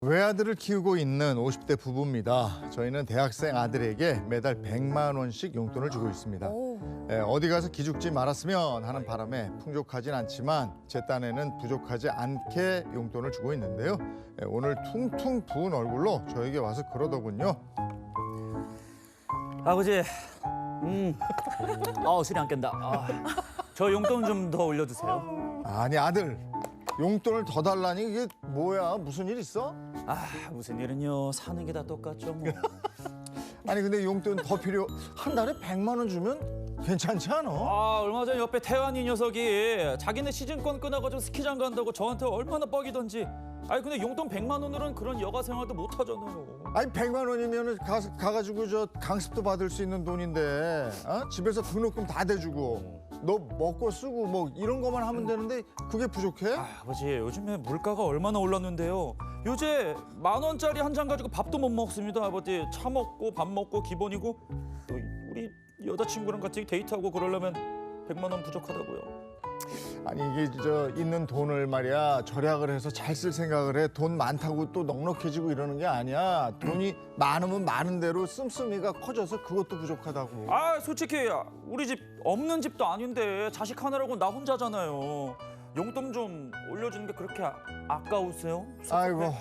외아들을 키우고 있는 50대 부부입니다. 저희는 대학생 아들에게 매달 100만 원씩 용돈을 주고 있습니다. 어디 가서 기죽지 말았으면 하는 바람에 풍족하진 않지만 제 딴에는 부족하지 않게 용돈을 주고 있는데요. 오늘 퉁퉁 부은 얼굴로 저에게 와서 그러더군요. 아버지, 술이 안 깬다. 저 용돈 좀 더 올려주세요. 아니 아들, 용돈을 더 달라니 이게 뭐야? 무슨 일 있어? 무슨 일은요. 사는 게 다 똑같죠 뭐. 아니 근데 용돈 더 한 달에 100만 원 주면 괜찮지 않아? 얼마 전에 옆에 태환이 녀석이 자기네 시즌권 끊어가지고 스키장 간다고 저한테 얼마나 뻑이던지. 근데 용돈 100만 원으로는 그런 여가 생활도 못 하잖아요. 아니 100만 원이면 가가지고 저 강습도 받을 수 있는 돈인데 집에서 등록금 다 대주고 너 먹고 쓰고 뭐 이런 것만 하면 되는데 그게 부족해? 아버지, 요즘에 물가가 얼마나 올랐는데요. 요새 10,000원짜리 한 잔 가지고 밥도 못 먹습니다. 아버지, 차 먹고 밥 먹고 기본이고 또 우리 여자친구랑 같이 데이트하고 그러려면 100만 원 부족하다고요. 아니 이게 저 있는 돈을 말이야 절약을 해서 잘 쓸 생각을 해. 돈 많다고 또 넉넉해지고 이러는 게 아니야. 돈이 많으면 많은 대로 씀씀이가 커져서 그것도 부족하다고. 솔직히 우리 집 없는 집도 아닌데 자식 하나라고 나 혼자잖아요. 용돈 좀 올려주는 게 그렇게 아까우세요? 아이고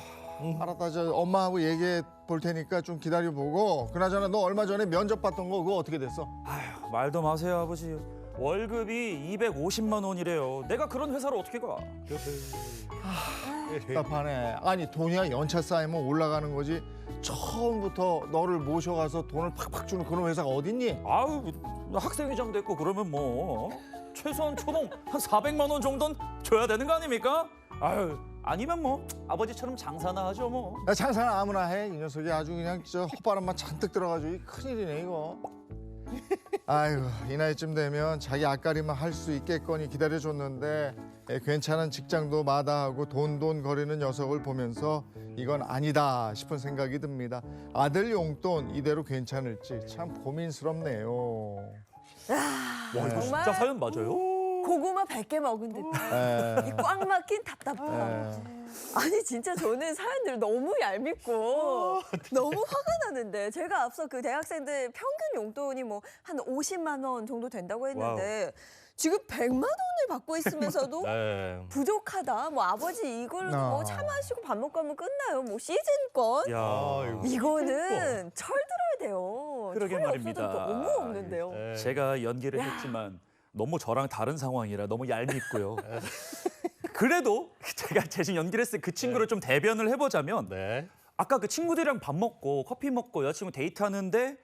알았다. 저 엄마하고 얘기해 볼 테니까 좀 기다려보고. 그나저나 너 얼마 전에 면접 봤던 거 그거 어떻게 됐어? 말도 마세요, 아버지. 월급이 250만 원이래요. 내가 그런 회사로 어떻게 가? 답답하네. 아니 돈이야 연차 쌓이면 올라가는 거지. 처음부터 너를 모셔가서 돈을 팍팍 주는 그런 회사가 어딨니? 학생회장 됐고 그러면 뭐 최소한 초봉 한 400만 원 정도는 줘야 되는 거 아닙니까? 아니면 뭐 아버지처럼 장사나 하죠 뭐. 야, 장사는 아무나 해. 이 녀석이 아주 그냥 저 헛바람만 잔뜩 들어가지고 이 큰일이네 이거. 아이고 이 나이쯤 되면 자기 앞가림만 할 수 있겠거니 기다려줬는데 괜찮은 직장도 마다하고 돈 거리는 녀석을 보면서 이건 아니다 싶은 생각이 듭니다. 아들 용돈 이대로 괜찮을지 참 고민스럽네요. 와, 이거 진짜 사연 맞아요? 고구마 100개 먹은 듯한 이 꽉 막힌 답답함. 아니 진짜 저는 사연들 너무 얄밉고 너무 화가 나는데, 제가 앞서 그 대학생들 평균 용돈이 뭐 한 50만 원 정도 된다고 했는데 지금 100만 원을 받고 있으면서도 부족하다. 뭐 아버지 이걸로 뭐 차 마시고 밥 먹고 하면 끝나요. 뭐 시즌권. 이거는 철 들어야 돼요. 그러게 철이 말입니다. 없어도 너무 없는데요. 제가 연기를 했지만 너무 저랑 다른 상황이라 너무 얄밉고요. 그래도 제가 대신 연기를 했을 때 그 친구를 좀 대변을 해보자면 아까 그 친구들이랑 밥 먹고 커피 먹고 여자친구 데이트하는데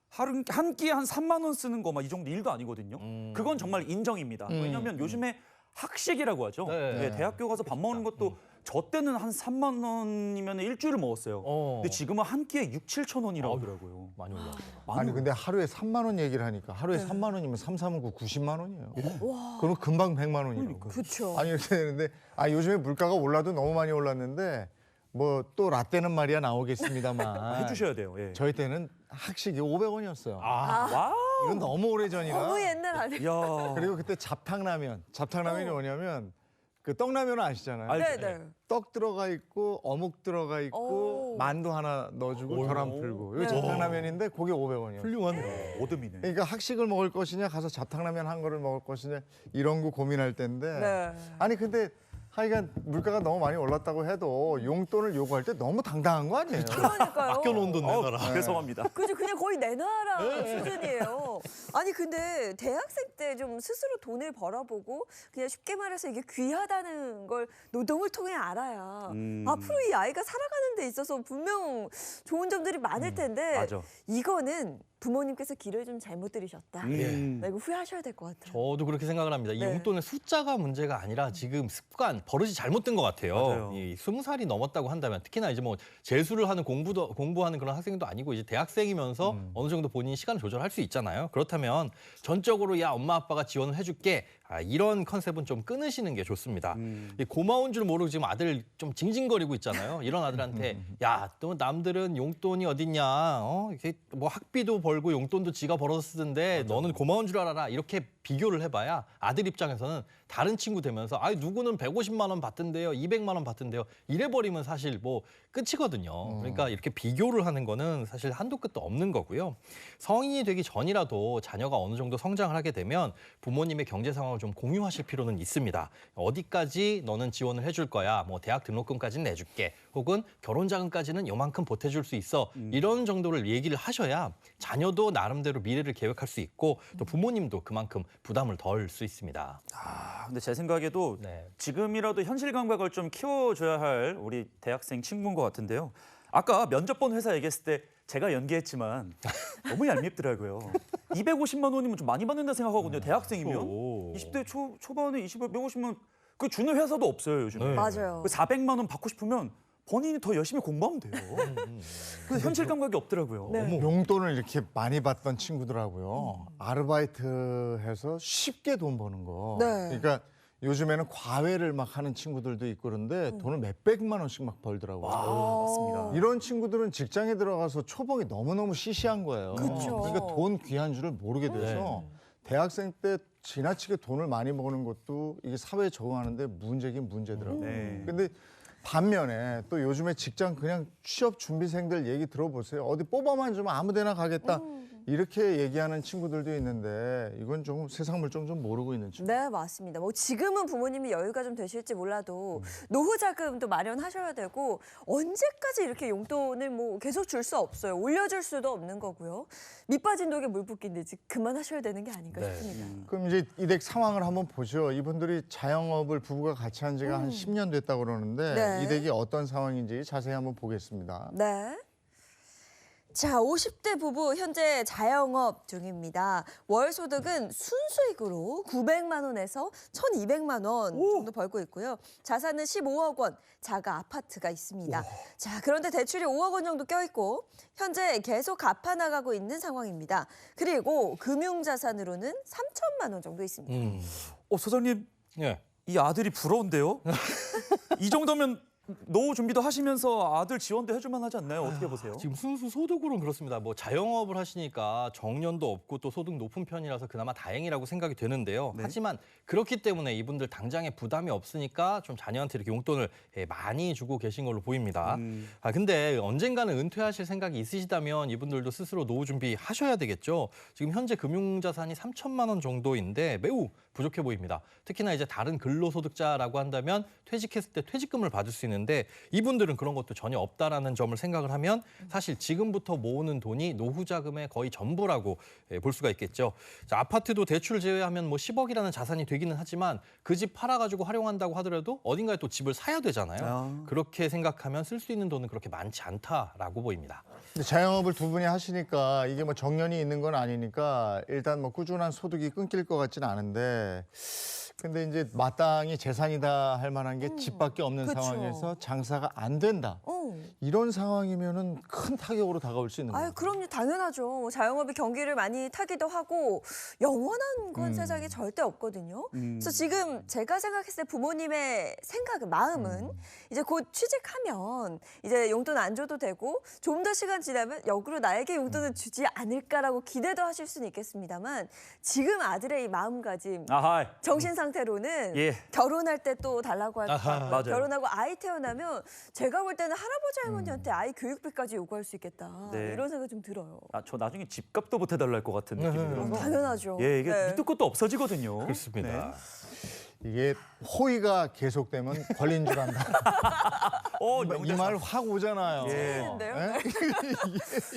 한 끼에 한 3만 원 쓰는 거 막 이 정도 일도 아니거든요. 그건 정말 인정입니다. 왜냐하면 요즘에 학식이라고 하죠. 대학교 가서 밥 먹는 것도 저 때는 한 3만 원이면 일주일을 먹었어요. 근데 지금은 한 끼에 6-7천 원이라고 하더라고요. 많이 올랐어요. 아니 근데 하루에 3만 원 얘기를 하니까 하루에 3만 원이면 3, 3은 9, 90만 원이에요. 그럼 금방 100만 원이라고. 그렇죠. 아니 이렇게 되는데 요즘에 물가가 올라도 너무 많이 올랐는데 뭐 또 라떼는 말이야 나오겠습니다만 해주셔야 돼요. 예. 저희 때는 학식이 500원이었어요. 와. 이건 너무 오래전이라. 너무 옛날 아니에요? 야. 그리고 그때 잡탕라면이 뭐냐면 그 떡라면은 아시잖아요. 알죠. 네네. 떡 들어가 있고 어묵 들어가 있고 오. 만두 하나 넣어주고 계란 풀고 이거 잡탕라면인데 그게 500원이에요. 훌륭하네. 오듬이네. 그러니까 학식을 먹을 것이냐 가서 잡탕라면 한 거를 먹을 것이냐 이런 거 고민할 때인데 네. 아니 근데 하여간 물가가 너무 많이 올랐다고 해도 용돈을 요구할 때 너무 당당한 거 아니에요? 그러니까요. 아껴놓은 돈 내놔라. 죄송합니다. 그죠, 그냥 거의 내놔라 수준이에요. 아니 근데 대학생 때 좀 스스로 돈을 벌어보고 그냥 쉽게 말해서 이게 귀하다는 걸 노동을 통해 알아야 앞으로 이 아이가 살아가는 데 있어서 분명 좋은 점들이 많을 텐데 맞아. 이거는 부모님께서 길을 좀 잘못 들이셨다. 나 이거 후회하셔야 될 것 같아요. 저도 그렇게 생각을 합니다. 이 네. 용돈의 숫자가 문제가 아니라 지금 습관, 버릇이 잘못된 것 같아요. 맞아요. 이 20살이 넘었다고 한다면 특히나 이제 뭐 재수를 하는 공부하는 그런 학생도 아니고 이제 대학생이면서 어느 정도 본인이 시간을 조절할 수 있잖아요. 그렇다면 전적으로 야 엄마 아빠가 지원을 해줄게. 이런 컨셉은 좀 끊으시는 게 좋습니다. 이 고마운 줄 모르고 지금 아들 좀 징징거리고 있잖아요. 이런 아들한테 야 또 남들은 용돈이 어딨냐? 이게 뭐 학비도 벌 벌고 용돈도 지가 벌어서 쓰던데 너는 고마운 줄 알아라. 이렇게 비교를 해봐야 아들 입장에서는 다른 친구 되면서 아 누구는 150만 원 받던데요. 200만 원 받던데요. 이래버리면 사실 뭐 끝이거든요. 그러니까 이렇게 비교를 하는 거는 사실 한도 끝도 없는 거고요. 성인이 되기 전이라도 자녀가 어느 정도 성장을 하게 되면 부모님의 경제 상황을 좀 공유하실 필요는 있습니다. 어디까지 너는 지원을 해줄 거야. 뭐 대학 등록금까지는 내줄게. 혹은 결혼 자금까지는 요만큼 보태줄 수 있어. 이런 정도를 얘기를 하셔야 자녀도 나름대로 미래를 계획할 수 있고 또 부모님도 그만큼 부담을 덜 수 있습니다. 근데 제 생각에도 네. 지금이라도 현실 감각을 좀 키워줘야 할 우리 대학생 친구인 것 같은데요. 아까 면접 본 회사 얘기했을 때 제가 연기했지만 너무 얄밉더라고요. 250만 원이면 좀 많이 받는다 생각하거든요. 대학생이면. 그렇죠. 20대 초반에 150만 그 주는 회사도 없어요, 요즘에. 네. 맞아요. 그 400만 원 받고 싶으면 본인이 더 열심히 공부하면 돼요. 근데 현실 감각이 없더라고요. 네. 용돈을 이렇게 많이 받던 친구들하고요. 아르바이트해서 쉽게 돈 버는 거. 네. 그러니까 요즘에는 과외를 막 하는 친구들도 있고 그런데 돈을 몇백만 원씩 막 벌더라고요. 맞습니다. 이런 친구들은 직장에 들어가서 초봉이 너무너무 시시한 거예요. 그쵸. 그러니까 돈 귀한 줄을 모르게 돼서 대학생 때 지나치게 돈을 많이 버는 것도 이게 사회에 적응하는데 문제긴 문제더라고요. 네. 근데 반면에 또 요즘에 직장 그냥 취업 준비생들 얘기 들어보세요. 어디 뽑아만 주면 아무 데나 가겠다. 이렇게 얘기하는 친구들도 있는데 이건 조금 세상 물정 좀 모르고 있는 친구. 네, 맞습니다. 뭐 지금은 부모님이 여유가 좀 되실지 몰라도 노후 자금도 마련하셔야 되고 언제까지 이렇게 용돈을 뭐 계속 줄 수 없어요. 올려줄 수도 없는 거고요. 밑 빠진 독에 물 붓기인데 이제 그만하셔야 되는 게 아닌가 네. 싶습니다. 그럼 이제 이댁 상황을 한번 보죠. 이분들이 자영업을 부부가 같이 한 지가 한 10년 됐다고 그러는데 네. 이댁이 어떤 상황인지 자세히 한번 보겠습니다. 네. 자, 50대 부부 현재 자영업 중입니다. 월 소득은 순수익으로 900만 원에서 1,200만 원 정도 벌고 있고요. 자산은 15억 원, 자가 아파트가 있습니다. 자, 그런데 대출이 5억 원 정도 껴있고 현재 계속 갚아나가고 있는 상황입니다. 그리고 금융자산으로는 3천만 원 정도 있습니다. 소장님, 예. 이 아들이 부러운데요? 이 정도면 노후 준비도 하시면서 아들 지원도 해줄만 하지 않나요? 어떻게 보세요? 지금 순수 소득으로는 그렇습니다. 뭐 자영업을 하시니까 정년도 없고 또 소득 높은 편이라서 그나마 다행이라고 생각이 되는데요. 네. 하지만 그렇기 때문에 이분들 당장에 부담이 없으니까 좀 자녀한테 이렇게 용돈을 많이 주고 계신 걸로 보입니다. 근데 언젠가는 은퇴하실 생각이 있으시다면 이분들도 스스로 노후 준비하셔야 되겠죠. 지금 현재 금융자산이 3천만 원 정도인데 매우 부족해 보입니다. 특히나 이제 다른 근로소득자라고 한다면 퇴직했을 때 퇴직금을 받을 수 있는데 이분들은 그런 것도 전혀 없다라는 점을 생각을 하면 사실 지금부터 모으는 돈이 노후 자금의 거의 전부라고 볼 수가 있겠죠. 자, 아파트도 대출 제외하면 뭐 10억이라는 자산이 되기는 하지만 그 집 팔아가지고 활용한다고 하더라도 어딘가에 또 집을 사야 되잖아요. 그렇게 생각하면 쓸 수 있는 돈은 그렇게 많지 않다라고 보입니다. 근데 자영업을 두 분이 하시니까 이게 뭐 정년이 있는 건 아니니까 일단 뭐 꾸준한 소득이 끊길 것 같지는 않은데 근데 이제 마땅히 재산이다 할 만한 게 집밖에 없는 그쵸. 상황에서 장사가 안 된다. 이런 상황이면은 큰 타격으로 다가올 수 있는 거예요. 아유, 그럼요. 당연하죠. 뭐 자영업이 경기를 많이 타기도 하고 영원한 건 세상에 절대 없거든요. 그래서 지금 제가 생각했을 때 부모님의 생각은, 마음은 이제 곧 취직하면 이제 용돈 안 줘도 되고 좀 더 시간 지나면 역으로 나에게 용돈을 주지 않을까라고 기대도 하실 수는 있겠습니다만 지금 아들의 이 마음가짐, 아하, 정신 상태로는 예. 결혼할 때 또 달라고 할 것 아하, 같고 맞아요. 결혼하고 아이 태어나면 제가 볼 때는 할아버지 할머니한테 아이 교육비까지 요구할 수 있겠다. 네. 이런 생각 좀 들어요. 저 나중에 집값도 못 해달라 할 것 같은 느낌이 들어서. 당연하죠. 예, 이게 네. 밑도 끝도 없어지거든요. 그렇습니다. 이게 호의가 계속되면 권리인 줄 안다. 이 말 확 오잖아요. 예. 근데요? 예?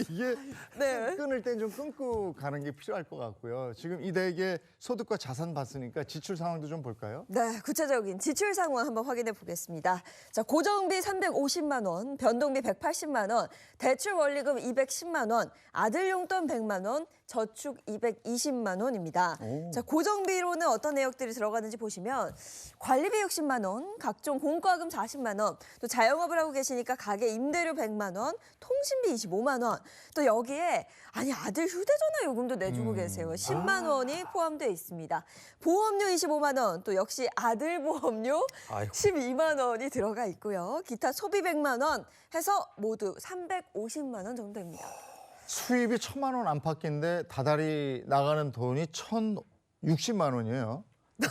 이게 네. 끊을 땐 좀 끊고 가는 게 필요할 것 같고요. 지금 이 댁의 소득과 자산 봤으니까 지출 상황도 좀 볼까요? 네, 구체적인 지출 상황 한번 확인해 보겠습니다. 자, 고정비 350만 원, 변동비 180만 원, 대출 원리금 210만 원, 아들 용돈 100만 원, 저축 220만 원입니다. 자, 고정비로는 어떤 내역들이 들어가는지 보시면 관리비 60만 원, 각종 공과금 40만 원, 또 자영업을 하고 계시니까 가게 임대료 100만 원, 통신비 25만 원, 또 여기에 아들 휴대전화 요금도 내주고 계세요. 10만 원이 포함되어 있습니다. 보험료 25만 원, 또 역시 아들 보험료 아이고. 12만 원이 들어가 있고요. 기타 소비 100만 원 해서 모두 350만 원 정도 됩니다. 수입이 1,000만 원 안팎인데 다달이 나가는 돈이 1,060만 원이에요.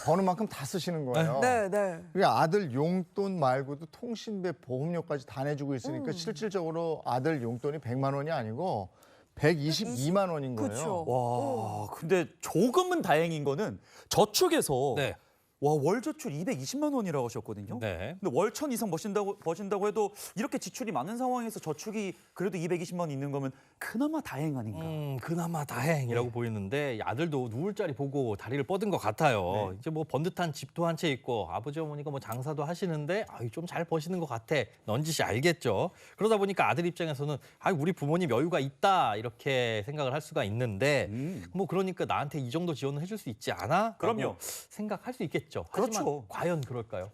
버는 만큼 다 쓰시는 거예요. 네, 네. 그러니까 아들 용돈 말고도 통신비, 보험료까지 다 내주고 있으니까 실질적으로 아들 용돈이 100만 원이 아니고 122만 원인 거예요. 그렇죠. 와, 근데 조금은 다행인 거는 저축에서 네. 와, 월 저출 220만 원이라고 하셨거든요. 네. 근데 월 1,000 이상 버신다고 해도 이렇게 지출이 많은 상황에서 저축이 그래도 220만 원 있는 거면 그나마 다행 아닌가. 그나마 다행이라고 보이는데 아들도 누울 자리 보고 다리를 뻗은 것 같아요. 이제 뭐 번듯한 집도 한 채 있고 아버지 어머니가 뭐 장사도 하시는데 좀 잘 버시는 것 같아. 넌지시 알겠죠. 그러다 보니까 아들 입장에서는 우리 부모님 여유가 있다 이렇게 생각을 할 수가 있는데 뭐 그러니까 나한테 이 정도 지원을 해줄 수 있지 않아? 그럼요. 라고 생각할 수 있겠죠. 그렇죠. 하지만 과연 그럴까요?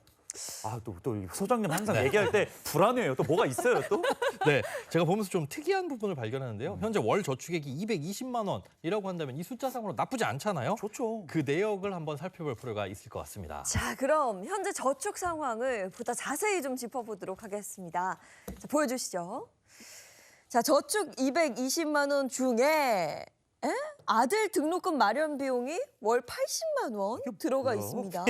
또 소장님 항상 얘기할 때 불안해요. 또 뭐가 있어요, 또? 네, 제가 보면서 좀 특이한 부분을 발견하는데요. 현재 월 저축액이 220만 원이라고 한다면 이 숫자상으로 나쁘지 않잖아요. 좋죠. 그 내역을 한번 살펴볼 필요가 있을 것 같습니다. 자, 그럼 현재 저축 상황을 보다 자세히 좀 짚어보도록 하겠습니다. 자, 보여주시죠. 자, 저축 220만 원 중에 아들 등록금 마련 비용이 월 80만 원 들어가 있습니다.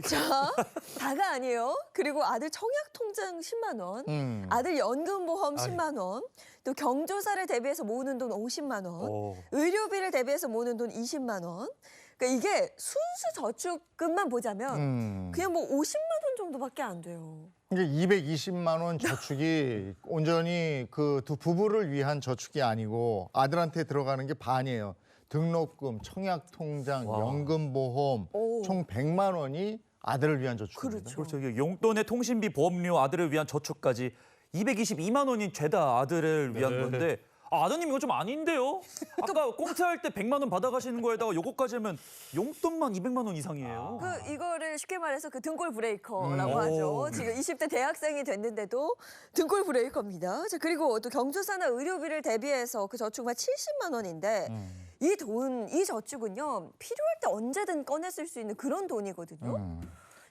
자, 다가 아니에요. 그리고 아들 청약 통장 10만 원, 아들 연금 보험 10만 원, 또 경조사를 대비해서 모으는 돈 50만 원, 의료비를 대비해서 모으는 돈 20만 원. 그러니까 이게 순수 저축금만 보자면 그냥 뭐 50만 원 정도밖에 안 돼요. 그러니까 220만 원 저축이 온전히 그 두 부부를 위한 저축이 아니고 아들한테 들어가는 게 반이에요. 등록금, 청약통장, 연금보험 총 100만 원이 아들을 위한 저축입니다. 그렇죠. 그렇죠. 용돈에 통신비, 보험료, 아들을 위한 저축까지 222만 원이 죄다 아들을 위한 건데 아드님 이거 좀 아닌데요? 아까 꽁트할 때 100만 원 받아가시는 거에다가 요거까지 하면 용돈만 200만 원 이상이에요. 이거를 쉽게 말해서 그 등골 브레이커라고 하죠. 지금 20대 대학생이 됐는데도 등골 브레이커입니다. 자, 그리고 또 경조사나 의료비를 대비해서 그 저축만 70만 원인데 이 저축은요 필요할 때 언제든 꺼내 쓸 수 있는 그런 돈이거든요.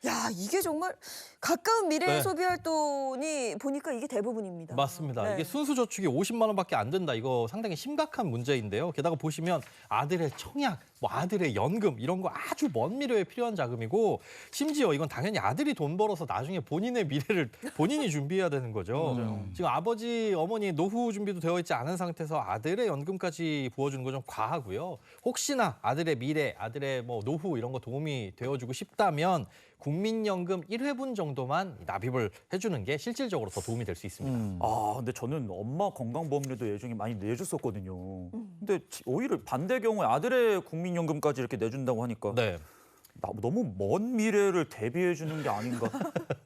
야, 이게 정말 가까운 미래에 네. 소비할 돈이 보니까 이게 대부분입니다. 맞습니다. 네. 이게 순수 저축이 50만 원밖에 안 된다. 이거 상당히 심각한 문제인데요. 게다가 보시면 아들의 청약, 뭐 아들의 연금 이런 거 아주 먼 미래에 필요한 자금이고 심지어 이건 당연히 아들이 돈 벌어서 나중에 본인의 미래를 본인이 준비해야 되는 거죠. 지금 아버지, 어머니 노후 준비도 되어 있지 않은 상태에서 아들의 연금까지 부어주는 건 좀 과하고요. 혹시나 아들의 미래, 아들의 뭐 노후 이런 거 도움이 되어주고 싶다면 국민연금 1회분 정도만 납입을 해주는 게 실질적으로 더 도움이 될 수 있습니다. 근데 저는 엄마 건강보험료도 예전에 많이 내줬었거든요. 근데 오히려 반대 경우에 아들의 국민연금까지 이렇게 내준다고 하니까 네. 너무 먼 미래를 대비해 주는 게 아닌가.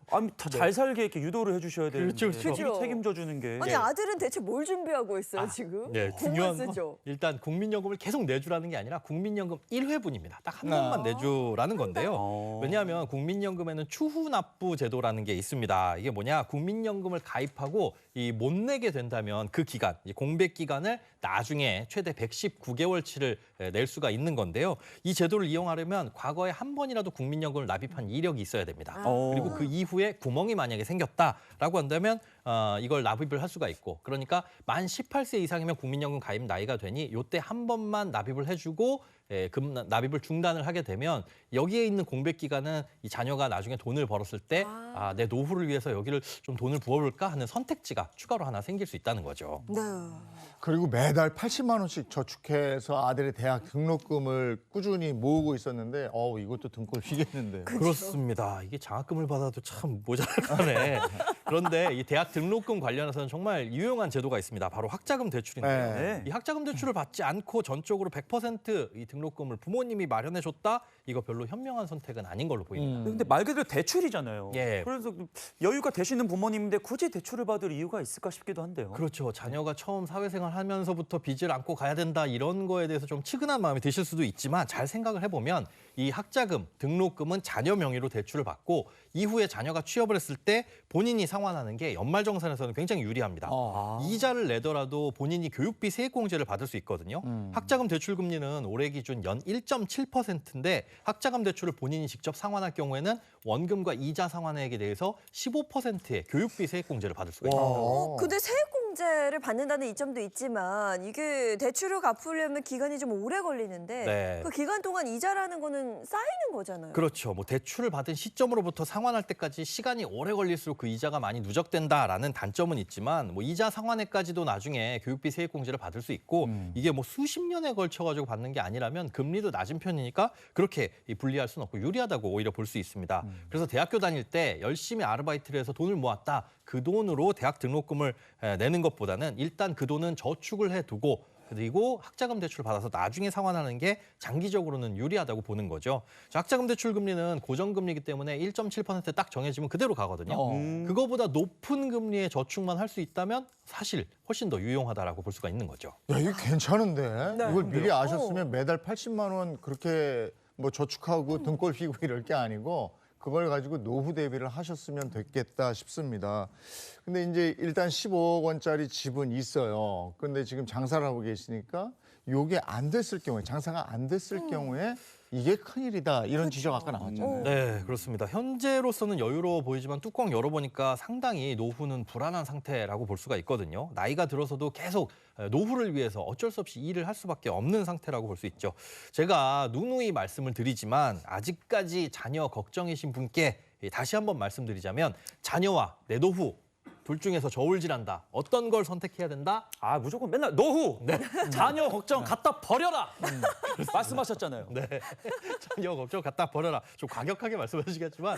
아니, 잘 살게 이렇게 유도를 해주셔야 되는데 그렇죠. 미리 책임져 주는 게. 아니 아들은 대체 뭘 준비하고 있어요 지금? 네, 돈만 중요한 쓰죠. 건 일단 국민연금을 계속 내주라는 게 아니라 국민연금 1회분입니다. 딱 한 번만 내주라는 건데요. 왜냐하면 국민연금에는 추후 납부 제도라는 게 있습니다. 이게 뭐냐? 국민연금을 가입하고 못 내게 된다면 그 기간, 공백 기간을 나중에 최대 119개월치를 낼 수가 있는 건데요. 이 제도를 이용하려면 과거에 한 번이라도 국민연금을 납입한 이력이 있어야 됩니다. 그리고 그 이후에 구멍이 만약에 생겼다라고 한다면 이걸 납입을 할 수가 있고, 그러니까 만 18세 이상이면 국민연금 가입 나이가 되니 이때 한 번만 납입을 해주고 납입을 중단을 하게 되면 여기에 있는 공백 기간은 이 자녀가 나중에 돈을 벌었을 때 내 노후를 위해서 여기를 좀 돈을 부어볼까 하는 선택지가 추가로 하나 생길 수 있다는 거죠. 네. 그리고 매달 80만 원씩 저축해서 아들의 대학 등록금을 꾸준히 모으고 있었는데 이것도 등골 휘겠는데요. 그렇습니다. 이게 장학금을 받아도 참 모자라네. 그런데 이 대학 등록금 관련해서는 정말 유용한 제도가 있습니다. 바로 학자금 대출인데요. 네. 이 학자금 대출을 받지 않고 전적으로 100% 이 등록금을 부모님이 마련해 줬다? 이거 별로 현명한 선택은 아닌 걸로 보입니다. 근데 말 그대로 대출이잖아요. 예. 그래서 여유가 되시는 부모님인데 굳이 대출을 받을 이유가 있을까 싶기도 한데요. 그렇죠. 자녀가 처음 사회생활 하면서부터 빚을 안고 가야 된다 이런 거에 대해서 좀 치근한 마음이 드실 수도 있지만 잘 생각을 해보면 이 학자금, 등록금은 자녀 명의로 대출을 받고 이후에 자녀가 취업을 했을 때 본인이 상환하는 게 연말정산에서는 굉장히 유리합니다. 이자를 내더라도 본인이 교육비 세액공제를 받을 수 있거든요. 학자금 대출 금리는 올해 기준 연 1.7%인데 학자금 대출을 본인이 직접 상환할 경우에는 원금과 이자 상환액에 대해서 15%의 교육비 세액공제를 받을 수가 있습니다. 근데 세액공제 가상자녀세제를 받는다는 이점도 있지만 이게 대출을 갚으려면 기간이 좀 오래 걸리는데 네. 그 기간 동안 이자라는 거는 쌓이는 거잖아요. 그렇죠. 뭐 대출을 받은 시점으로부터 상환할 때까지 시간이 오래 걸릴수록 그 이자가 많이 누적된다라는 단점은 있지만 뭐 이자 상환에까지도 나중에 교육비 세액공제를 받을 수 있고 이게 뭐 수십 년에 걸쳐가지고 받는 게 아니라면 금리도 낮은 편이니까 그렇게 불리할 수는 없고 유리하다고 오히려 볼 수 있습니다. 그래서 대학교 다닐 때 열심히 아르바이트를 해서 돈을 모았다. 그 돈으로 대학 등록금을 내는 것보다는 일단 그 돈은 저축을 해두고 그리고 학자금 대출을 받아서 나중에 상환하는 게 장기적으로는 유리하다고 보는 거죠. 학자금 대출 금리는 고정금리이기 때문에 1.7% 딱 정해지면 그대로 가거든요. 그거보다 높은 금리의 저축만 할 수 있다면 사실 훨씬 더 유용하다라고 볼 수가 있는 거죠. 야, 이거 괜찮은데? 네. 이걸 미리 아셨으면 매달 80만 원 그렇게 뭐 저축하고 등골 휘고 이럴 게 아니고 그걸 가지고 노후 대비를 하셨으면 됐겠다 싶습니다. 근데 이제 일단 15억 원짜리 집은 있어요. 근데 지금 장사를 하고 계시니까 요게 안 됐을 경우에, 장사가 안 됐을 경우에 이게 큰일이다. 이런 지적 아까 나왔잖아요. 네, 그렇습니다. 현재로서는 여유로워 보이지만 뚜껑 열어보니까 상당히 노후는 불안한 상태라고 볼 수가 있거든요. 나이가 들어서도 계속 노후를 위해서 어쩔 수 없이 일을 할 수밖에 없는 상태라고 볼 수 있죠. 제가 누누이 말씀을 드리지만 아직까지 자녀 걱정이신 분께 다시 한번 말씀드리자면 자녀와 내 노후 둘 중에서 저울질한다. 어떤 걸 선택해야 된다? 아 무조건 맨날 노후, 자녀 걱정 갖다 버려라 말씀하셨잖아요. 네, 자녀 걱정 갖다 버려라. 좀 과격하게 말씀하시겠지만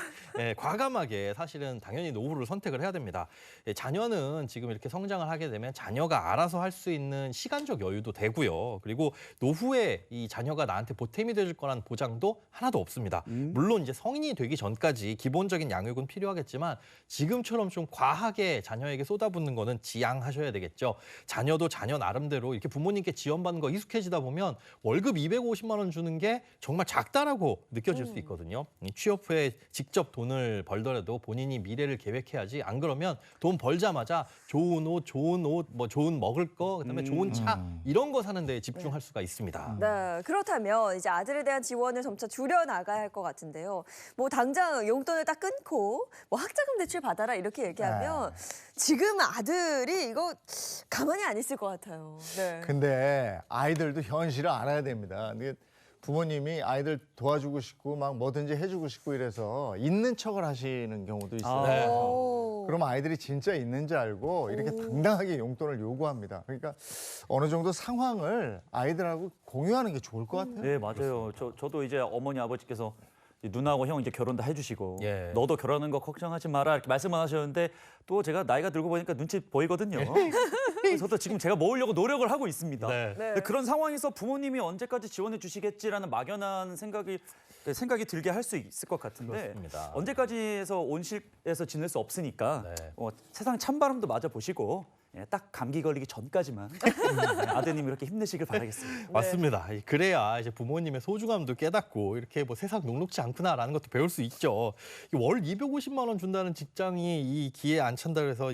과감하게 사실은 당연히 노후를 선택을 해야 됩니다. 자녀는 지금 이렇게 성장을 하게 되면 자녀가 알아서 할 수 있는 시간적 여유도 되고요. 그리고 노후에 이 자녀가 나한테 보탬이 될 거라는 보장도 하나도 없습니다. 물론 이제 성인이 되기 전까지 기본적인 양육은 필요하겠지만 지금처럼 좀 과하게 자녀에게 쏟아붓는 거는 지양하셔야 되겠죠. 자녀도 자녀 나름대로 이렇게 부모님께 지원받는 거 익숙해지다 보면 월급 250만 원 주는 게 정말 작다라고 느껴질 수 있거든요. 이 취업 후에 직접 돈을 벌더라도 본인이 미래를 계획해야지 안 그러면 돈 벌자마자 좋은 옷, 뭐 좋은 먹을 거, 그다음에 좋은 차 이런 거 사는 데 집중할 수가 있습니다. 네, 그렇다면 이제 아들에 대한 지원을 점차 줄여 나가야 할 것 같은데요. 뭐 당장 용돈을 딱 끊고 뭐 학자금 대출 받아라 이렇게 얘기하면 지금 아들이 이거 가만히 안 있을 것 같아요. 네. 근데 아이들도 현실을 알아야 됩니다. 근데 부모님이 아이들 도와주고 싶고 막 뭐든지 해주고 싶고 이래서 있는 척을 하시는 경우도 있어요. 네. 오. 그럼 아이들이 진짜 있는지 알고 이렇게 당당하게 용돈을 요구합니다. 그러니까 어느 정도 상황을 아이들하고 공유하는 게 좋을 것 같아요. 네 맞아요. 저도 이제 어머니 아버지께서 누나하고 형 이제 결혼 다 해주시고 예. 너도 결혼하는 거 걱정하지 마라 이렇게 말씀을 하셨는데 또 제가 나이가 들고 보니까 눈치 보이거든요. 저도 지금 제가 모으려고 노력을 하고 있습니다. 네. 근데 그런 상황에서 부모님이 언제까지 지원해 주시겠지라는 막연한 생각이 들게 할 수 있을 것 같은데 그렇습니다. 언제까지 해서 온실에서 지낼 수 없으니까 네. 세상 찬바람도 맞아 보시고 딱 감기 걸리기 전까지만 아드님 이렇게 힘내시길 바라겠습니다. 맞습니다. 그래야 이제 부모님의 소중함도 깨닫고 이렇게 뭐 세상 녹록지 않구나라는 것도 배울 수 있죠. 월 250만 원 준다는 직장이 이 기회에 안 찬다 그래서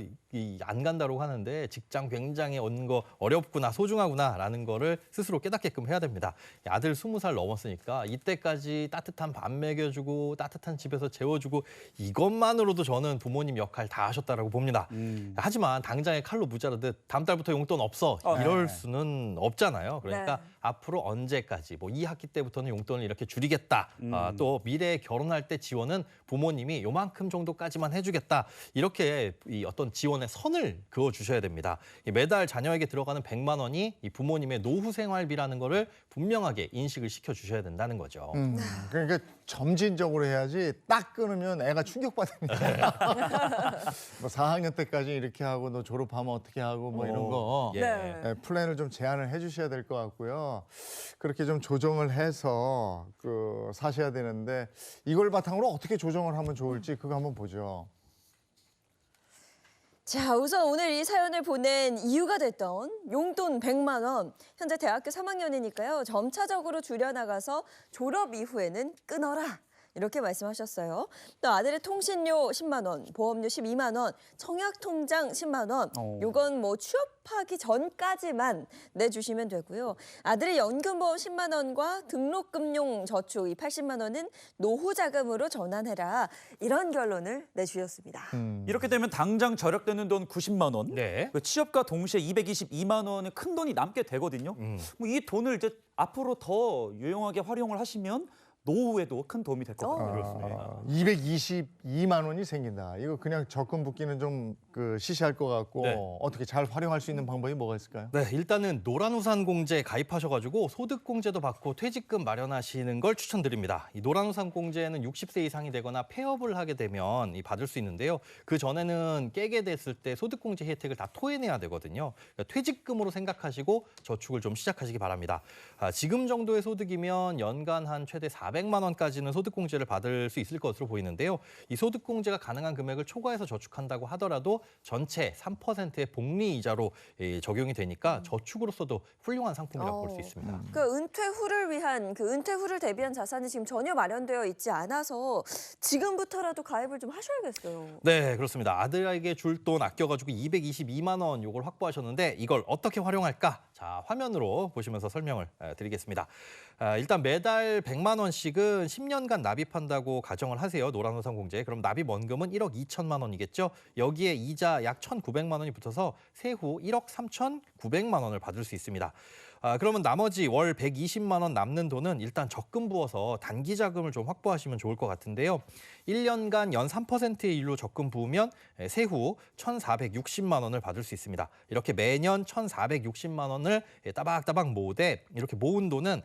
안 간다고 하는데 직장 굉장히 얻는 거 어렵구나 소중하구나라는 거를 스스로 깨닫게끔 해야 됩니다. 아들 20살 넘었으니까 이때까지 따뜻한 밥 먹여주고 따뜻한 집에서 재워주고 이것만으로도 저는 부모님 역할 다 하셨다라고 봅니다. 하지만 당장에 칼로 무자르듯 다음 달부터 용돈 없어 이럴 수는 없잖아요. 그러니까 네. 앞으로 언제까지 뭐 2학기 때부터는 용돈을 이렇게 줄이겠다. 또 미래에 결혼할 때 지원은 부모님이 요만큼 정도까지만 해주겠다. 이렇게 이 어떤 지원의 선을 그어 주셔야 됩니다. 매달 자녀에게 들어가는 100만 원이 이 부모님의 노후 생활비라는 거를 분명하게 인식을 시켜 주셔야 된다는 거죠. 그러니까 점진적으로 해야지 딱 끊으면 애가 충격받으니까. 뭐 4학년 때까지 이렇게 하고 너 졸업하면 어떻게 하고 뭐 이런 거 예. 네. 플랜을 좀 제안을 해주셔야 될 것 같고요. 그렇게 좀 조정을 해서 사셔야 되는데 이걸 바탕으로 어떻게 조정을 하면 좋을지 그거 한번 보죠. 자, 우선 오늘 이 사연을 보낸 이유가 됐던 용돈 100만 원. 현재 대학교 3학년이니까요. 점차적으로 줄여나가서 졸업 이후에는 끊어라. 이렇게 말씀하셨어요. 또 아들의 통신료 10만 원, 보험료 12만 원, 청약통장 10만 원. 이건 뭐 취업하기 전까지만 내주시면 되고요. 아들의 연금보험 10만 원과 등록금용 저축 이 80만 원은 노후 자금으로 전환해라. 이런 결론을 내주셨습니다. 이렇게 되면 당장 절약되는 돈 90만 원, 네. 그 취업과 동시에 222만 원의 큰 돈이 남게 되거든요. 뭐 이 돈을 이제 앞으로 더 유용하게 활용을 하시면 노후에도 큰 도움이 될 것 같아요. 222만 원이 생긴다. 이거 그냥 적금 붓기는 좀 시시할 것 같고 네. 어떻게 잘 활용할 수 있는 방법이 뭐가 있을까요? 네, 일단은 노란우산공제 가입하셔가지고 소득공제도 받고 퇴직금 마련하시는 걸 추천드립니다. 이 노란우산공제는 60세 이상이 되거나 폐업을 하게 되면 받을 수 있는데요. 그 전에는 깨게 됐을 때 소득공제 혜택을 다 토해내야 되거든요. 그러니까 퇴직금으로 생각하시고 저축을 좀 시작하시기 바랍니다. 지금 정도의 소득이면 연간 한 최대 400만 원까지는 소득공제를 받을 수 있을 것으로 보이는데요. 이 소득공제가 가능한 금액을 초과해서 저축한다고 하더라도 전체 3%의 복리 이자로 적용이 되니까 저축으로서도 훌륭한 상품이라고 볼 수 있습니다. 그 은퇴 후를 위한 은퇴 후를 대비한 자산이 지금 전혀 마련되어 있지 않아서 지금부터라도 가입을 좀 하셔야겠어요. 네, 그렇습니다. 아들에게 줄 돈 아껴가지고 222만 원 요걸 확보하셨는데 이걸 어떻게 활용할까? 자, 화면으로 보시면서 설명을 드리겠습니다. 일단 매달 100만 원씩은 10년간 납입한다고 가정을 하세요. 노란우산공제. 그럼 납입 원금은 1억 2천만 원이겠죠. 여기에 이자 약 1,900만 원이 붙어서 세후 1억 3,900만 원을 받을 수 있습니다. 그러면 나머지 월 120만 원 남는 돈은 일단 적금 부어서 단기 자금을 좀 확보하시면 좋을 것 같은데요. 1년간 연 3%의 일로 적금 부으면 세후 1,460만 원을 받을 수 있습니다. 이렇게 매년 1,460만 원을 따박따박 모으되 이렇게 모은 돈은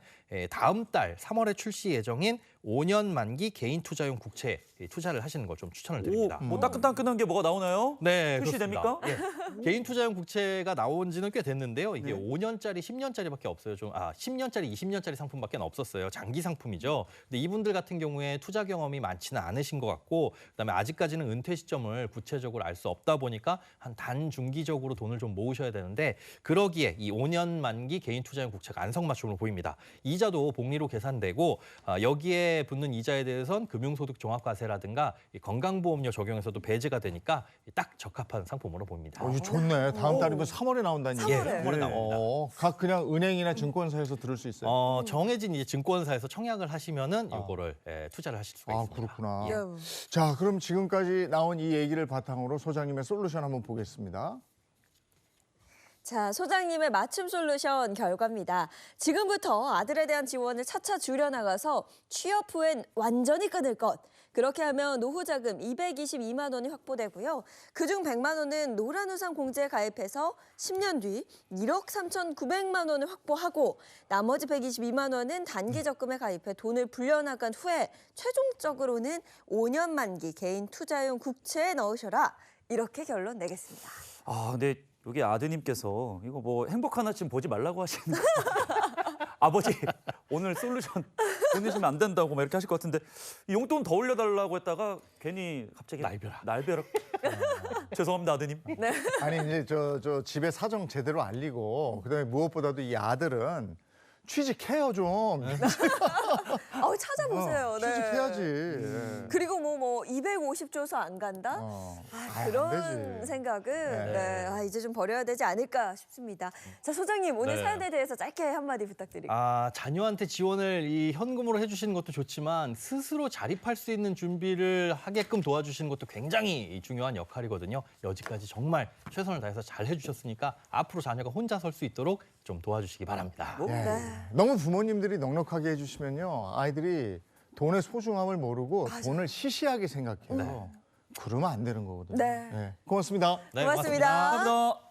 다음 달 3월에 출시 예정인 5년 만기 개인 투자용 국채에 투자를 하시는 걸 좀 추천을 드립니다. 뭐 따끈따끈한 게 뭐가 나오나요? 네, 출시됩니까? 그렇습니다. 예. 개인 투자용 국채가 나온 지는 꽤 됐는데요. 이게 5년짜리, 10년짜리밖에 없어요. 10년짜리, 20년짜리 상품밖에 없었어요. 장기 상품이죠. 근데 이분들 같은 경우에 투자 경험이 많지는 않으신 것 같고 그다음에 아직까지는 은퇴 시점을 구체적으로 알 수 없다 보니까 한 단중기적으로 돈을 좀 모으셔야 되는데 그러기에 이 5년 만기 개인 투자용 국채가 안성맞춤으로 보입니다. 이자도 복리로 계산되고 여기에 붙는 이자에 대해선 금융소득 종합과세라든가 건강보험료 적용에서도 배제가 되니까 딱 적합한 상품으로 보입니다. 이거 좋네. 다음 달이면 3월에 나온다니. 3월에. 예, 3월에 나옵니다. 각 그냥 은행이나 증권사에서 들을 수 있어요. 정해진 이제 증권사에서 청약을 하시면은 이거를 투자를 하실 수가 있습니다. 그렇구나. 예. 자, 그럼 지금까지 나온 이 얘기를 바탕으로 소장님의 솔루션 한번 보겠습니다. 자, 소장님의 맞춤 솔루션 결과입니다. 지금부터 아들에 대한 지원을 차차 줄여나가서 취업 후엔 완전히 끊을 것. 그렇게 하면 노후 자금 222만 원이 확보되고요. 그중 100만 원은 노란우산 공제에 가입해서 10년 뒤 1억 3,900만 원을 확보하고 나머지 122만 원은 단기 적금에 가입해 돈을 불려나간 후에 최종적으로는 5년 만기 개인 투자용 국채에 넣으셔라. 이렇게 결론 내겠습니다. 근데 여기 아드님께서 이거 뭐 행복한 아침 보지 말라고 하시는 아버지 오늘 솔루션 보내시면 안 된다고 막 이렇게 하실 것 같은데 용돈 더 올려달라고 했다가 괜히 갑자기 날벼락 죄송합니다 아드님. 네. 아니 이제 저 집에 사정 제대로 알리고 그다음에 무엇보다도 이 아들은 취직해요 좀. 찾아보세요. 네. 취직해야지. 그리고 뭐 250 줘서 안 간다? 안 그런 되지. 생각은 네. 이제 좀 버려야 되지 않을까 싶습니다. 자, 소장님 오늘 네. 사연에 대해서 짧게 한마디 부탁드릴게요. 자녀한테 지원을 이 현금으로 해주시는 것도 좋지만 스스로 자립할 수 있는 준비를 하게끔 도와주시는 것도 굉장히 중요한 역할이거든요. 여지까지 정말 최선을 다해서 잘 해주셨으니까 앞으로 자녀가 혼자 설 수 있도록 좀 도와주시기 바랍니다. 너무 부모님들이 넉넉하게 해주시면요 아이들이 돈의 소중함을 모르고 돈을 시시하게 생각해요. 그러면 안 되는 거거든요. 네. 고맙습니다. 네, 고맙습니다. 감사합니다.